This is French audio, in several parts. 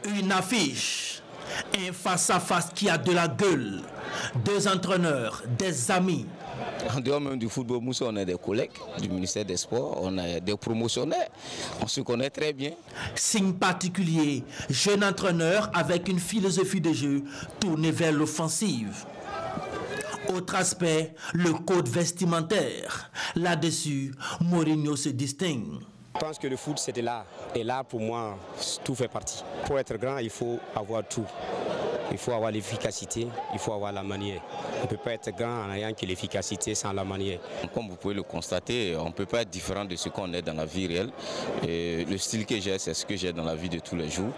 Une affiche, un face-à-face qui a de la gueule, deux entraîneurs, des amis. En dehors même du football, Moussa, on a des collègues du ministère des Sports, on a des promotionnaires, on se connaît très bien. Signe particulier, jeune entraîneur avec une philosophie de jeu tournée vers l'offensive. Autre aspect, le code vestimentaire. Là-dessus, Mourinho se distingue. Je pense que le foot c'était l'art. Et là pour moi, tout fait partie. Pour être grand, il faut avoir tout. Il faut avoir l'efficacité, il faut avoir la manière. On ne peut pas être grand en ayant que l'efficacité sans la manière. Comme vous pouvez le constater, on ne peut pas être différent de ce qu'on est dans la vie réelle. Et le style que j'ai, c'est ce que j'ai dans la vie de tous les jours.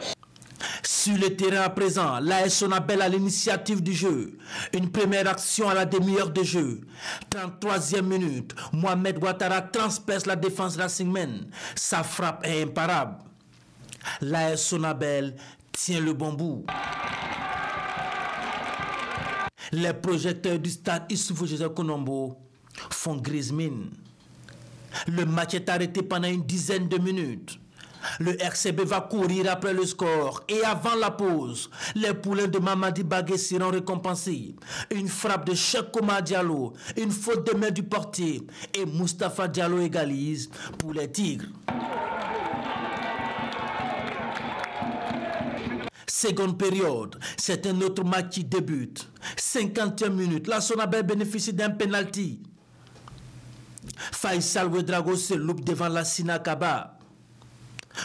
Sur le terrain à présent, l'AS Sonabel à l'initiative du jeu. Une première action à la demi-heure de jeu. 33e minute, Mohamed Ouattara transperce la défense Racingmen. Sa frappe est imparable. L'AS Sonabel tient le bon bout. Les projecteurs du stade Issoufou Joseph Konombo font grise mine. Le match est arrêté pendant une dizaine de minutes. Le RCB va courir après le score et avant la pause, les poulains de Mamadi Bagué seront récompensés. Une frappe de Cheikh Oumar Diallo, une faute de main du portier et Moustapha Diallo égalise pour les Tigres. Seconde période, c'est un autre match qui débute. 50e minute, la Sonabel bénéficie d'un penalty. Faisal Ouedraogo se loupe devant la Sinakaba.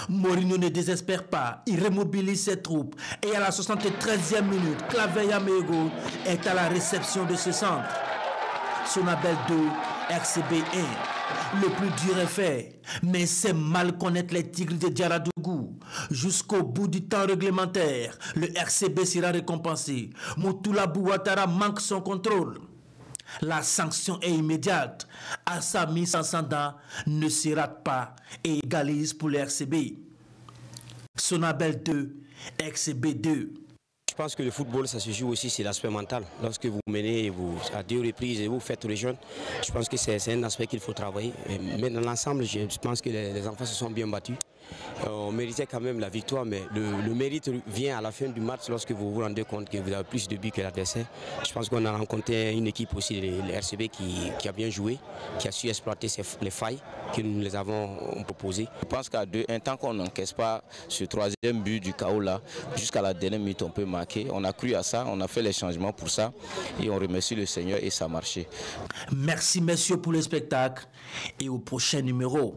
Mourinho ne désespère pas, il remobilise ses troupes et à la 73e minute, Claver Yamego est à la réception de ce centre. Sonabel 2, RCB 1. Le plus dur est fait, mais c'est mal connaître les Tigres de Diaradougou. Jusqu'au bout du temps réglementaire, le RCB sera récompensé. Moutouabou Ouattara manque son contrôle. La sanction est immédiate. Assami Sansanda ne se rate pas et égalise pour le RCB. Sonabel 2, RCB 2. Je pense que le football, ça se joue aussi sur l'aspect mental. Lorsque vous menez à 2 reprises et vous faites les jeunes, je pense que c'est un aspect qu'il faut travailler. Mais dans l'ensemble, je pense que les enfants se sont bien battus. On méritait quand même la victoire, mais le mérite vient à la fin du match lorsque vous vous rendez compte que vous avez plus de buts que l'adversaire. Je pense qu'on a rencontré une équipe aussi, le RCB, qui a bien joué, qui a su exploiter les failles que nous les avons proposées. Je pense qu'à 2-1, tant qu'on n'encaisse pas ce 3e but du chaos là, jusqu'à la dernière minute, on peut marquer. On a cru à ça, on a fait les changements pour ça et on remercie le Seigneur et ça a marché. Merci messieurs pour le spectacle et au prochain numéro.